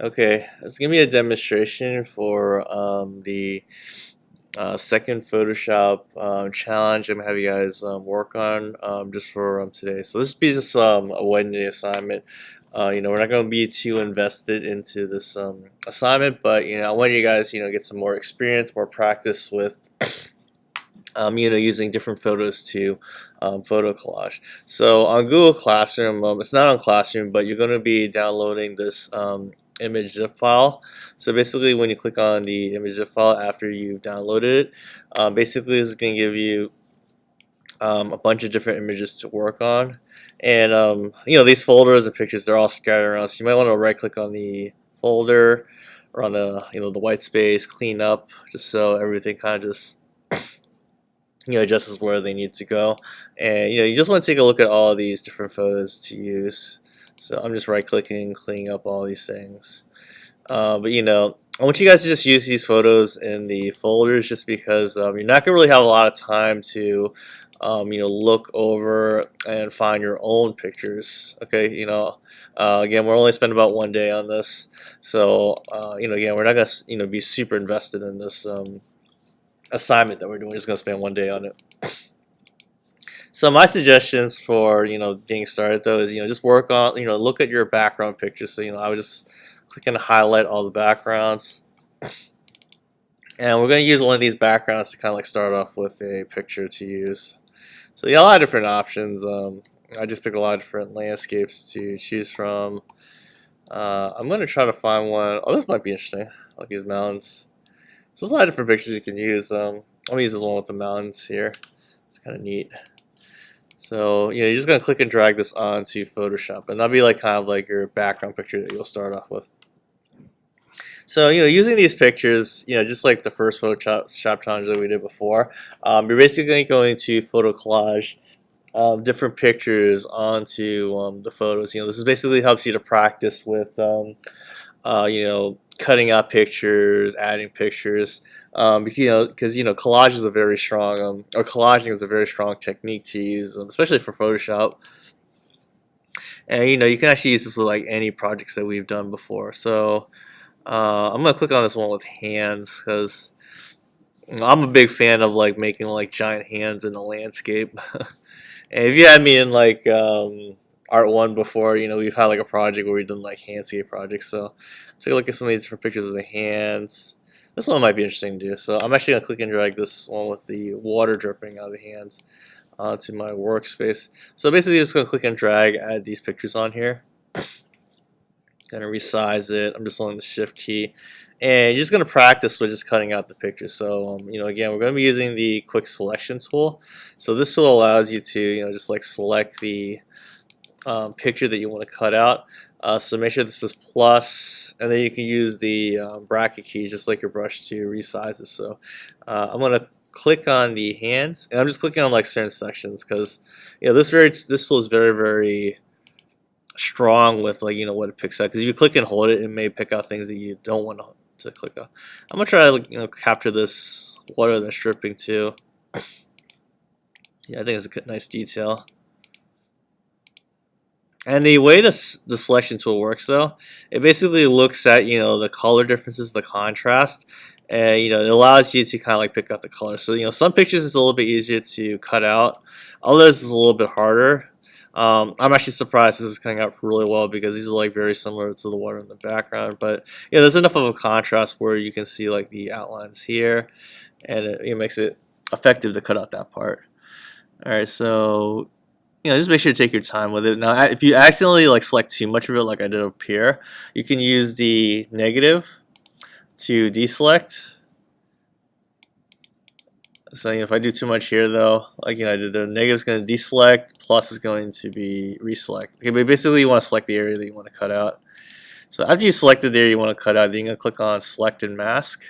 Okay, it's gonna be a demonstration for the second Photoshop challenge I'm gonna have you guys work on just for today. So this will be just a one-day assignment. We're not gonna be too invested into this assignment, but I want you guys get some more experience, more practice with using different photos to photo collage. So on Google Classroom, it's not on Classroom, but you're going to be downloading this image zip file. So basically, when you click on the image zip file after you've downloaded it, basically it's going to give you a bunch of different images to work on. And these folders and pictures, they're all scattered around. So you might want to right click on the folder or on the the white space, clean up, just so everything kind of just just as where they need to go. And you just want to take a look at all of these different photos to use. So I'm just right clicking, cleaning up all these things. But I want you guys to just use these photos in the folders, just because you're not gonna really have a lot of time to look over and find your own pictures. Okay, again, we're only spending about one day on this, so again, we're not gonna be super invested in this assignment that we're doing. We're just gonna spend one day on it. So my suggestions for getting started though is just work on look at your background pictures. So I would just click and highlight all the backgrounds, and we're gonna use one of these backgrounds to kind of like start off with a picture to use. So a lot of different options. I just picked a lot of different landscapes to choose from. I'm gonna try to find one. Oh, this might be interesting. Like these mountains. So there's a lot of different pictures you can use. I'm gonna use this one with the mountains here. It's kind of neat. So you're just gonna click and drag this onto Photoshop, and that'll be like kind of like your background picture that you'll start off with. So using these pictures, just like the first Photoshop challenge that we did before, you're basically going to photo collage different pictures onto the photos. This is basically helps you to practice with cutting out pictures, adding pictures. Because collage is a very strong, or collaging is a very strong technique to use, especially for Photoshop. And you can actually use this with like any projects that we've done before. So I'm gonna click on this one with hands, because I'm a big fan of like making like giant hands in a landscape. And if you had me in like Art 1 before, we've had like a project where we've done like handscape projects. So take a look at some of these different pictures of the hands. This one might be interesting to do. So I'm actually gonna click and drag this one with the water dripping out of the hands onto my workspace. So basically just gonna click and drag, add these pictures on here. Gonna resize it. I'm just holding the shift key. And you're just going to practice with just cutting out the picture. So, again, we're going to be using the quick selection tool. So this tool allows you to, just like select the picture that you want to cut out. So make sure this is plus, and then you can use the bracket keys just like your brush to resize it. So I'm going to click on the hands, and I'm just clicking on like certain sections, because this tool is very, very strong with like what it picks out. Because if you click and hold it, it may pick out things that you don't want to click on. I'm gonna try to capture this water that's dripping too. Yeah, I think it's a nice detail. And the way the selection tool works though, it basically looks at the color differences, the contrast, and it allows you to kind of like pick out the color. So some pictures is a little bit easier to cut out, others is a little bit harder. I'm actually surprised this is coming out really well, because these are like very similar to the water in the background. But there's enough of a contrast where you can see like the outlines here, and it makes it effective to cut out that part. All right, so just make sure to take your time with it. Now, if you accidentally like select too much of it, like I did up here, you can use the negative to deselect. So if I do too much here though, like the negative is going to deselect, plus is going to be reselect. Okay, but basically you want to select the area that you want to cut out. So after you selected the area you want to cut out, then you're going to click on select and mask.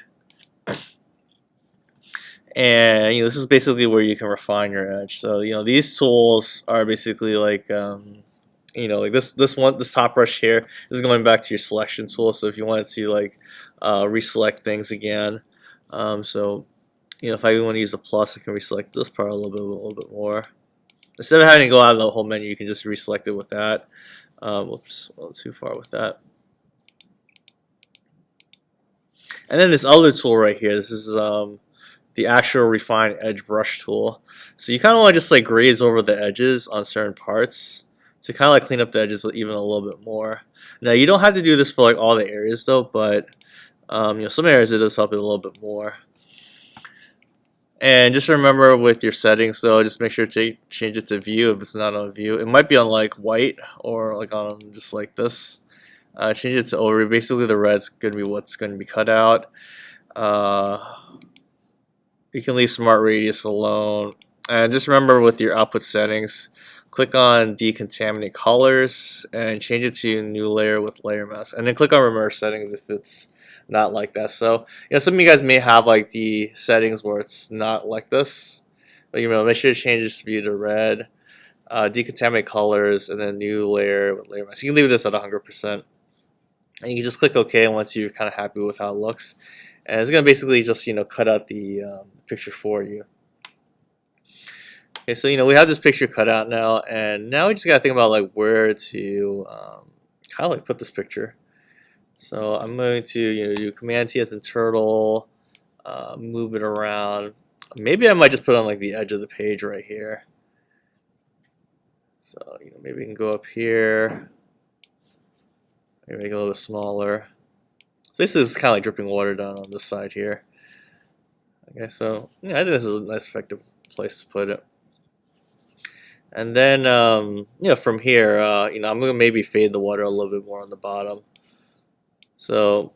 And this is basically where you can refine your edge. So these tools are basically like like this top brush here. This is going back to your selection tool. So if you wanted to like reselect things again, so if I want to use the plus, I can reselect this part a little bit more. Instead of having to go out of the whole menu, you can just reselect it with that. Whoops, a little too far with that. And then this other tool right here, this is the actual Refine Edge Brush tool. So you kind of want to just like graze over the edges on certain parts to kind of like clean up the edges even a little bit more. Now you don't have to do this for like all the areas though, but some areas it does help it a little bit more. And just remember with your settings though, just make sure to change it to view if it's not on view. It might be on like white or like on just like this. Change it to overview. Basically the red's going to be what's going to be cut out. You can leave Smart Radius alone. And just remember with your output settings, click on Decontaminate Colors and change it to New Layer with Layer Mask. And then click on Remember Settings if it's not like that. So, some of you guys may have like the settings where it's not like this. But make sure to change this view to red, Decontaminate Colors, and then New Layer with Layer Mask. You can leave this at 100%. And you can just click OK once you're kind of happy with how it looks. And it's going to basically just, cut out the picture for you. Okay, so, we have this picture cut out now, and now we just got to think about, like, where to kind of, like, put this picture. So I'm going to, do Command-T as in turtle, move it around. Maybe I might just put it on, like, the edge of the page right here. So, maybe we can go up here. Maybe make it a little bit smaller. So basically, it's kind of like dripping water down on this side here. Okay, so I think this is a nice, effective place to put it. And then, from here, I'm gonna maybe fade the water a little bit more on the bottom. So,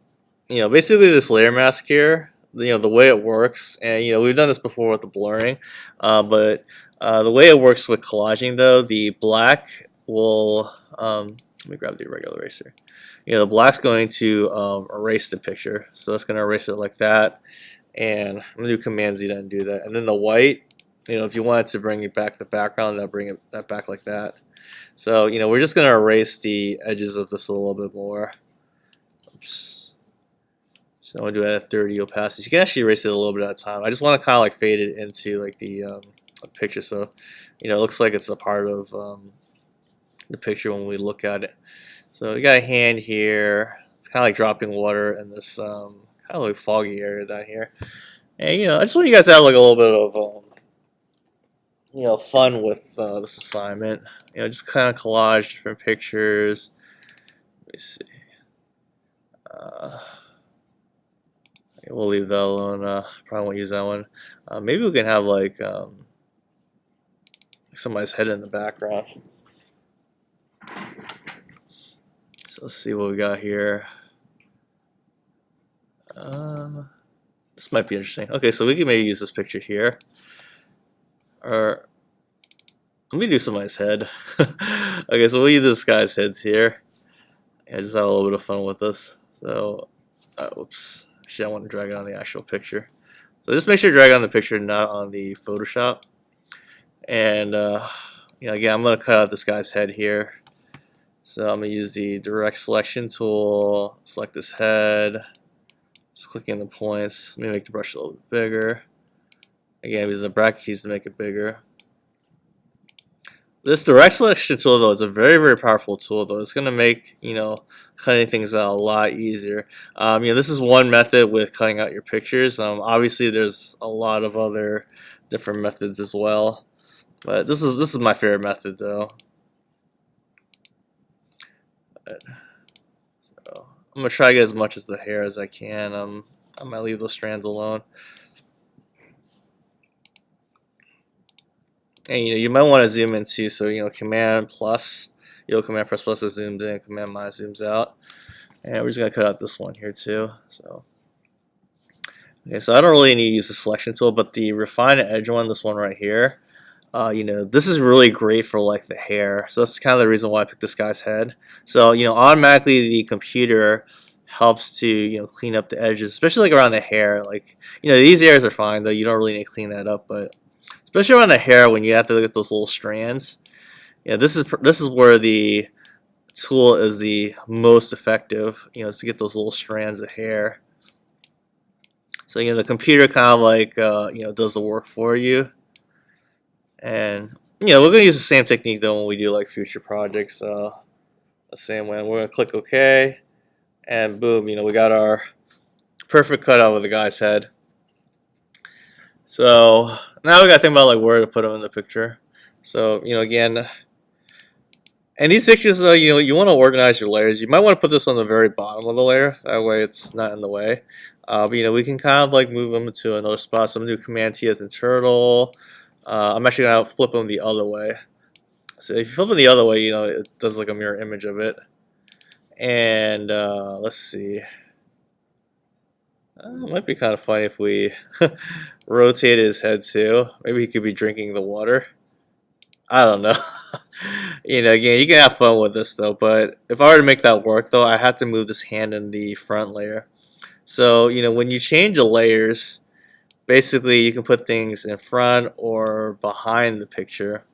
basically this layer mask here, the way it works, and we've done this before with the blurring, but the way it works with collaging though, the black will, let me grab the irregular eraser. The black's going to erase the picture, so it's going to erase it like that. And I'm going to do Command Z to undo that. And then the white, if you wanted to bring it back the background, I'll bring that back like that. So we're just going to erase the edges of this a little bit more. Oops. So I'm going to do it at 30 opacity. You can actually erase it a little bit at a time. I just want to kind of like fade it into like the picture, so it looks like it's a part of the picture when we look at it. So we got a hand here. It's kind of like dropping water in this kind of like foggy area down here. And I just want you guys to have like a little bit of fun with this assignment. Just kind of collage different pictures. Let me see. We'll leave that alone. Probably won't use that one. Maybe we can have like somebody's head in the background. So let's see what we got here. This might be interesting. Okay, so we can maybe use this picture here. Or let me do somebody's head. Okay, so we'll use this guy's heads here. Yeah, just have a little bit of fun with this. So, whoops. Actually, I want to drag it on the actual picture. So just make sure to drag on the picture, not on the Photoshop. And again, I'm going to cut out this guy's head here. So I'm going to use the direct selection tool, select this head, just clicking the points. Let me make the brush a little bit bigger. Again, I'm using the bracket keys to make it bigger. This direct selection tool though is a very, very powerful tool though. It's going to make, cutting things out a lot easier. This is one method with cutting out your pictures. Obviously there's a lot of other different methods as well. But this is my favorite method though. So I'm gonna try to get as much of the hair as I can. I might leave those strands alone. And you might want to zoom in too. So Command plus, Command press plus, it zooms in. Command minus zooms out. And we're just gonna cut out this one here too. So okay, so I don't really need to use the selection tool, but the refine edge one, this one right here. This is really great for like the hair. So that's kind of the reason why I picked this guy's head. So automatically the computer helps to clean up the edges, especially like around the hair. Like these areas are fine though. You don't really need to clean that up, but especially around the hair when you have to look at those little strands. This is where the tool is the most effective. Is to get those little strands of hair. So the computer kind of like does the work for you. And we're gonna use the same technique though when we do like future projects. The same way. We're gonna click OK, and boom, we got our Perfect cutout of the guy's head. So now we gotta think about like where to put him in the picture. So again, and these pictures, you want to organize your layers. You might want to put this on the very bottom of the layer. That way it's not in the way. But we can kind of like move them to another spot. So I'm gonna do Command T as in turtle. I'm actually gonna flip them the other way. So if you flip them the other way, it does like a mirror image of it. And let's see. It might be kind of funny if we rotate his head too. Maybe he could be drinking the water. I don't know. Again, you can have fun with this though, but if I were to make that work though, I have to move this hand in the front layer. So, when you change the layers, basically you can put things in front or behind the picture.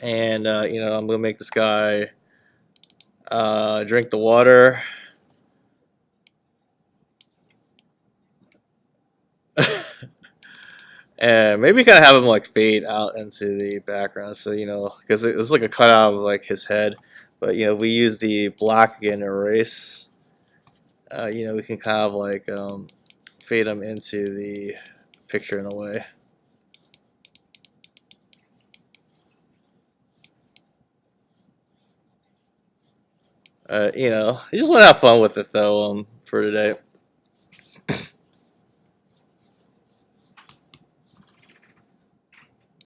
And, I'm going to make this guy drink the water. And maybe kind of have him like fade out into the background, so because it's like a cutout of like his head, but we use the black again to erase. We can kind of like fade him into the picture in a way. You just want to have fun with it though for today.